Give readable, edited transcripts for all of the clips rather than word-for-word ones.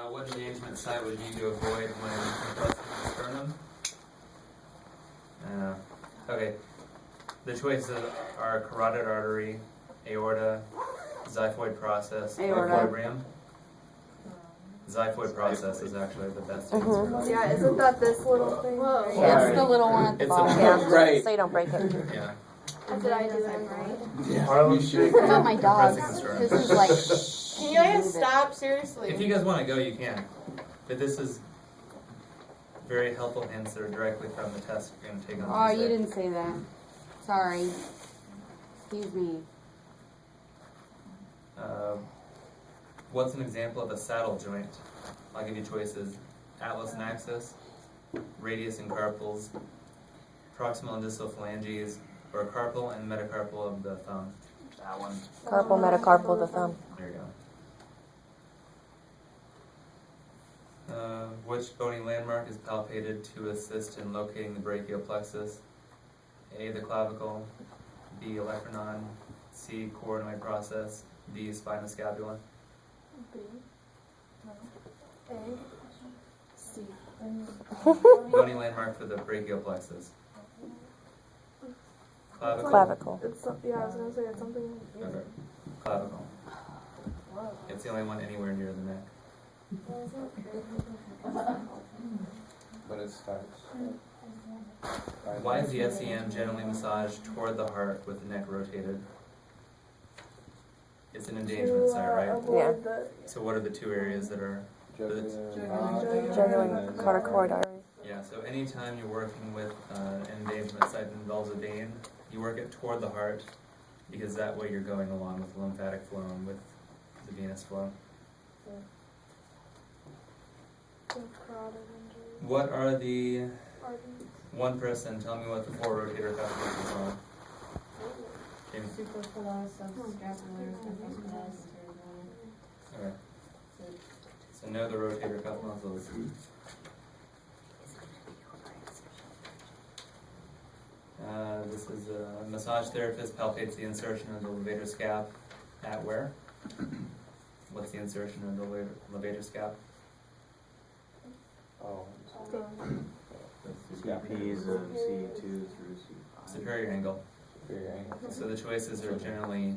What engagement site would you need to avoid when compressing the sternum? Okay. The choices are carotid artery, aorta, xiphoid process, or equilibrium. Xiphoid process is actually the best answer. Yeah, isn't that this little thing? Right? Yeah, it's the little one at the bottom. Yeah, Right. so you don't break it. Yeah. Did I do it right? Yeah, you should. What about my dog? Compressing the sternum. This is like. Can you guys stop? Seriously. If you guys want to go, you can. But this is very helpful hints that are directly from the test you're going to take on Oh, Tuesday. you didn't say that. Sorry. Excuse me. What's an example of a saddle joint? I'll give you choices. Atlas and axis, radius and carpals, proximal and distal phalanges, or carpal and metacarpal of the thumb. That one. Carpal, metacarpal of the thumb. There you go. Which bony landmark is palpated to assist in locating the brachial plexus? A, the clavicle, B, olecranon, C, coronoid process, D, spinal scapula. B. No. A. C. Bony landmark for the brachial plexus. Clavicle. Clavicle. It's yeah, I was gonna say it's something. Okay. Clavicle. It's the only one anywhere near the neck. But it starts. Why is the SEM generally massaged toward the heart with the neck rotated? It's an engagement site, right? Yeah. So what are the two areas that are? Jugular and cardiac artery. Yeah, so anytime you're working with an engagement site that involves a vein, you work it toward the heart because that way you're going along with the lymphatic flow and with the venous flow. What are the 1%? Tell me what the 4 rotator cuff muscles are. Okay. Supraphalangeal, subscapular, epiphyseal. Okay. So know the rotator cuff muscles. This is a massage therapist palpates the insertion of the levator scap at where? What's the insertion of the levator scap? Oh. CPs and C2 through C5. Superior angle. So the choices are generally,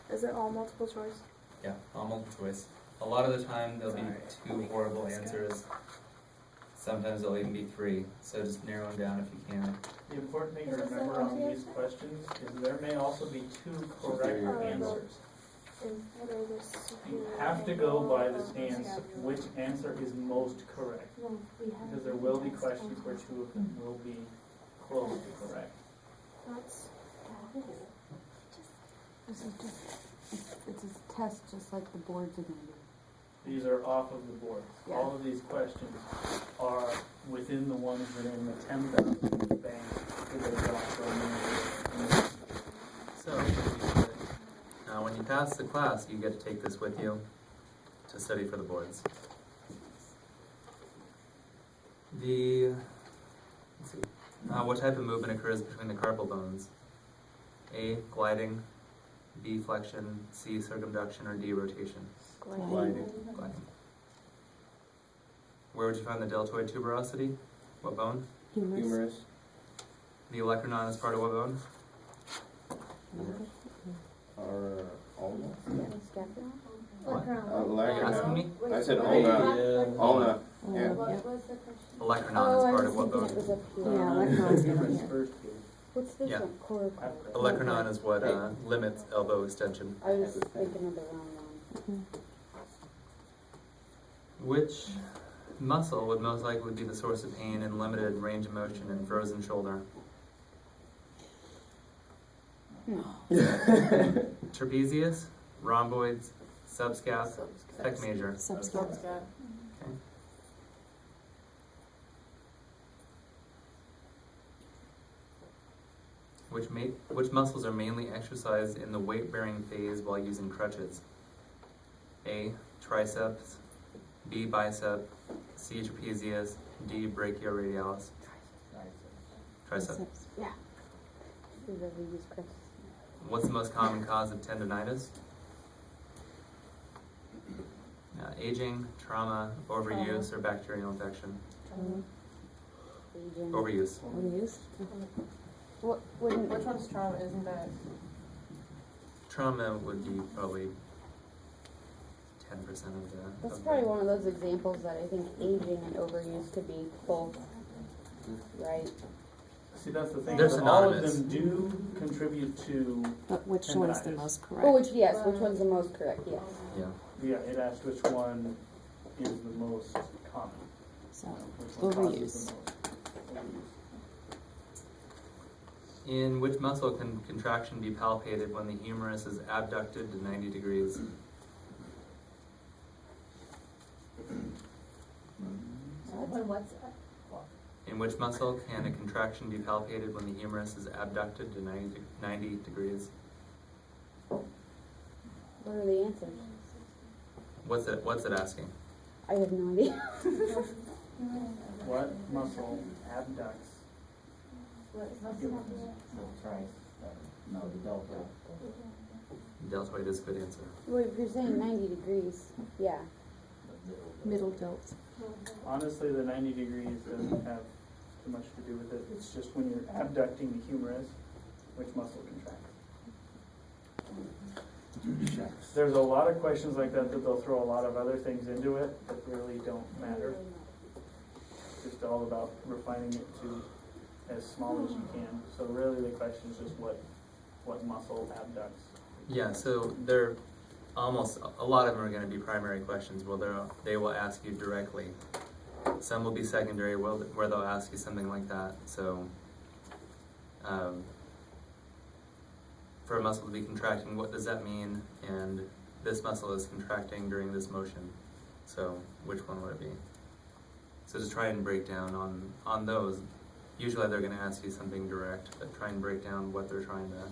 Is it all multiple choice? yeah, all multiple choice. A lot of the time there'll be 2 horrible answers. Sometimes there'll even be 3. So just narrow them down if you can. The important thing to remember on these questions is there may also be 2 correct answers. You have to go by the stance which answer is most correct. Because there will be questions where 2 of them will be close to correct. This is just, it's a test just like the boards are going to do. These are off of the board. Yeah. All of these questions are within the ones that are in the 10,000 bank that they got from So when you pass the class, you get to take this with you to study for the boards. Let's see. What type of movement occurs between the carpal bones? A, gliding, B, flexion, C, circumduction, or D, rotation? Gliding. Gliding. Where would you find the deltoid tuberosity? What bone? Humerus. The olecranon is part of what bone? Or ulna. What? Asking me? I said ulna. Ulna. Yeah. Olecranon is part of what bone? What's this Yeah. one? Olecranon is what limits elbow extension. I was thinking of the wrong one. Which muscle would most likely be the source of pain in limited range of motion and frozen shoulder? Trapezius, rhomboids, subscap, pec major. Subscap. Which muscles are mainly exercised in the weight-bearing phase while using crutches? A, triceps, B, bicep, C, trapezius, D, brachioradialis. Tricep. Yeah. We use Chris. What's the most common cause of tendonitis? Aging, trauma, overuse, or bacterial infection. Aging. Overuse. Overuse? What, wouldn't, Which one's trauma? Isn't that? Trauma would be probably 10% of the. that's of probably the- one of those examples that I think aging and overuse could be both, right? See, that's the thing, They're is all of synonymous. them do contribute to, But which And one is that the is- most Oh, correct? which one's the most correct, yes. Yeah. yeah, it asks which one is the most common. So, Which one causes overuse. the most overuse. In which muscle can contraction be palpated when the humerus is abducted to 90 degrees? In which muscle can a contraction be palpated when the humerus is abducted to 90 degrees? What are the answers? What's it asking? I have no idea. What muscle abducts? No, the delta. Deltoid is a good answer. Well, if you're saying 90 degrees, yeah. Middle delt. Honestly, the 90 degrees doesn't have too much to do with it. It's just when you're abducting the humerus, which muscle contracts. There's a lot of questions like that that they'll throw a lot of other things into it that really don't matter. It's just all about refining it to as small as you can. So really the question is just what muscle abducts. Yeah, so they're almost, a lot of them are going to be primary questions where they will ask you directly. Some will be secondary where they'll ask you something like that. So for a muscle to be contracting, what does that mean? And this muscle is contracting during this motion. So which one would it be? So just try and break down on those. Usually they're going to ask you something direct, but try and break down what they're trying to.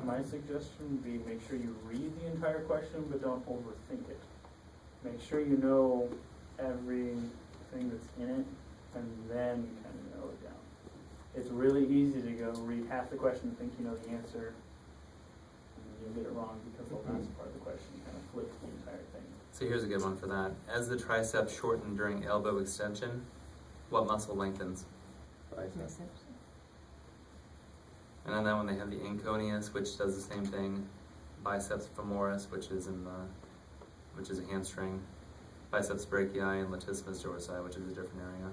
My suggestion would be make sure you read the entire question, but don't overthink it. Make sure you know everything that's in it, and then you kind of narrow it down. It's really easy to go read half the question and think you know the answer, and you'll get it wrong because the last part of the question kind of flips the entire thing. So here's a good one for that. As the triceps shorten during elbow extension, what muscle lengthens? Bicep. And on that one they have the anconeus, which does the same thing. Biceps femoris, which is a hamstring. Biceps brachii and latissimus dorsi, which is a different area.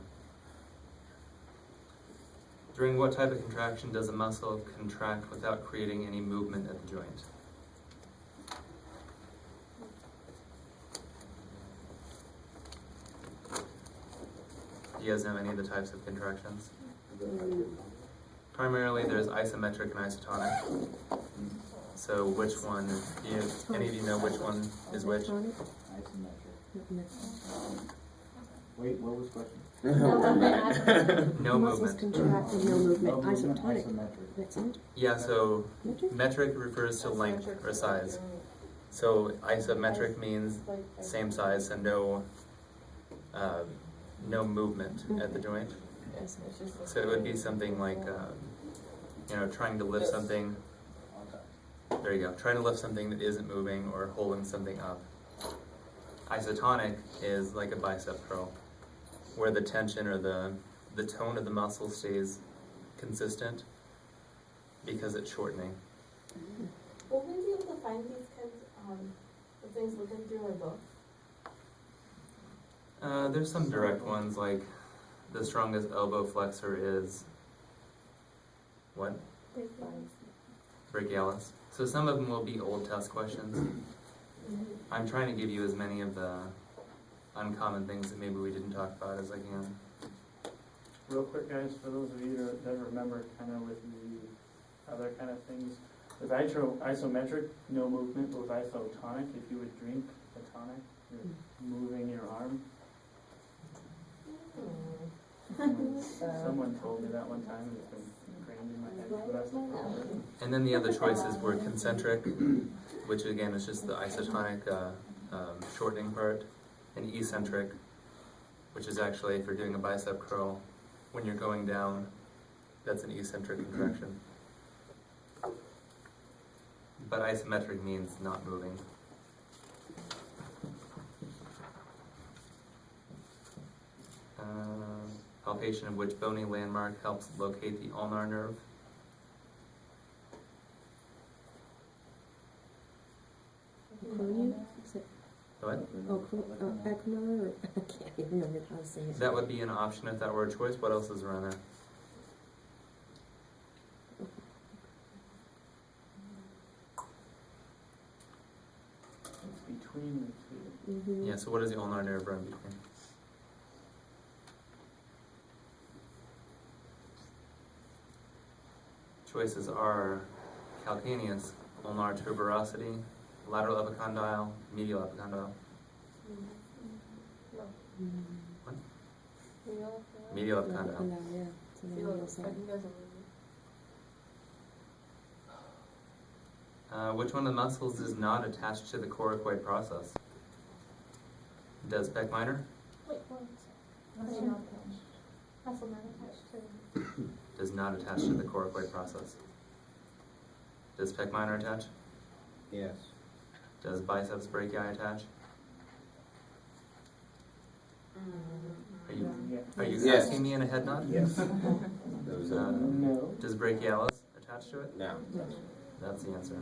During what type of contraction does a muscle contract without creating any movement at the joint? Do you guys know any of the types of contractions? Primarily, there's isometric and isotonic. So which one, any of you know which one is which? Wait, what was the question? No Muscles movement. contract and no movement. Oh, movement, Isotonic. isometric. That's it? Yeah, so Metric? metric refers to length or size. So isometric means same size and no movement at the joint. So it would be something like, trying to lift something. There you go. Trying to lift something that isn't moving or holding something up. Isotonic is like a bicep curl, where the tension or the tone of the muscle stays consistent because it's shortening. Will we be able to find these kinds of things looking through our book? There's some direct ones, like the strongest elbow flexor is what? Brachialis. So some of them will be old test questions. I'm trying to give you as many of the uncommon things that maybe we didn't talk about as I can. Real quick, guys, for those of you that remember kind of with the other kind of things, with isometric, no movement, but with isotonic, if you would drink a tonic, you're moving your arm. Someone told me that one time, and it's been ingrained in my head for the rest of forever. And then the other choices were concentric, which again is just the isotonic shortening part, and eccentric, which is actually if you're doing a bicep curl, when you're going down, that's an eccentric contraction. But isometric means not moving. palpation of which bony landmark helps locate the ulnar nerve. Cranium? Is it, What? acronym or, I can't even remember how to say it. That would be an option if that were a choice. What else is around there? It's between the two. Mhm. Yeah, so what does the ulnar nerve run between? Choices are calcaneus, ulnar tuberosity, lateral epicondyle, medial epicondyle. What? Medial epicondyle. Yeah, it's on the medial side. Which one of the muscles is not attached to the coracoid process? Does pec minor? Wait, one second. Muscle not attached to. Does not attach to the coracoid process. Does pec minor attach? Yes. Does biceps brachii attach? Are you Yes. asking me in a head nod? Yes. Those are, No. Does brachialis attach to it? no. That's the answer.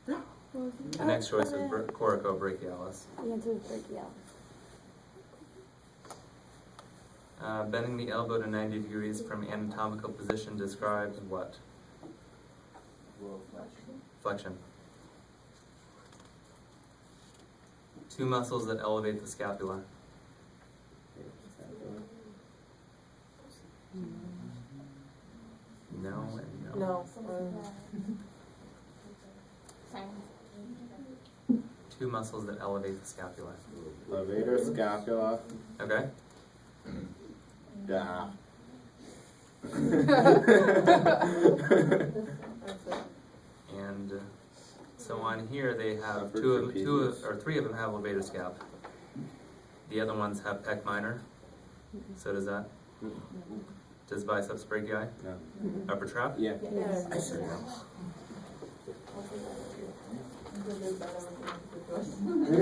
The next choice is coracobrachialis. The answer is brachialis. Bending the elbow to 90 degrees from anatomical position describes what? Flexion. Two muscles that elevate the scapula. No and no. Two muscles that elevate the scapula. Levator, scapula, Okay? da. And so on here they have Upper two of trapezius. or three of them have levator scap. The other ones have pec minor. So does that? Does biceps brachii? No. Upper trap? Yeah. There you go.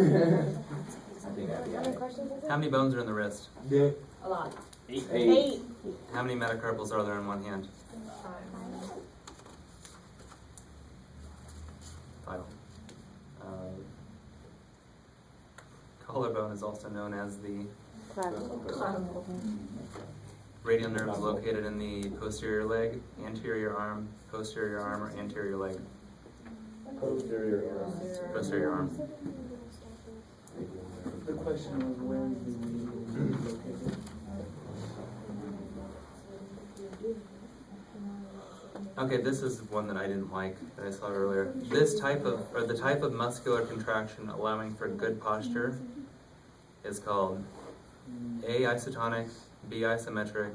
I think I'd be Other alright. questions? How many bones are in the wrist? A lot. 8. How many metacarpals are there in one hand? 5. Collarbone is also known as the radial nerve is located in the posterior leg, anterior arm, or anterior leg. Posterior arm. The question was where is the medial located? Okay, this is one that I didn't like that I saw earlier. This type of, or the type of muscular contraction allowing for good posture is called A, isotonic, B, isometric,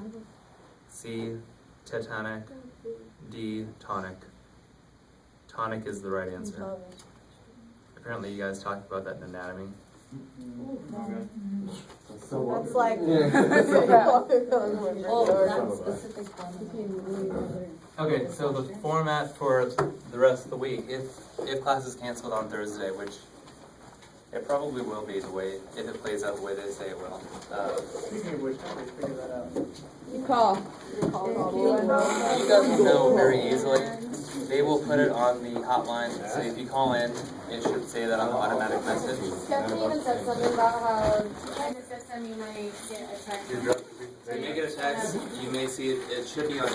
C, tetanic, D, tonic. Tonic is the right answer. Apparently you guys talked about that in anatomy. That's like. Okay, so the format for the rest of the week, if class is canceled on Thursday, which it probably will be the way, if it plays out the way they say it will. Speaking of which, how do we figure that out? You call. You guys will know very easily. They will put it on the hotline, so if you call in, it should say that on the automatic message. Stephanie even said something about how in the system you might get a text. If you get a text, you may see it, it should be on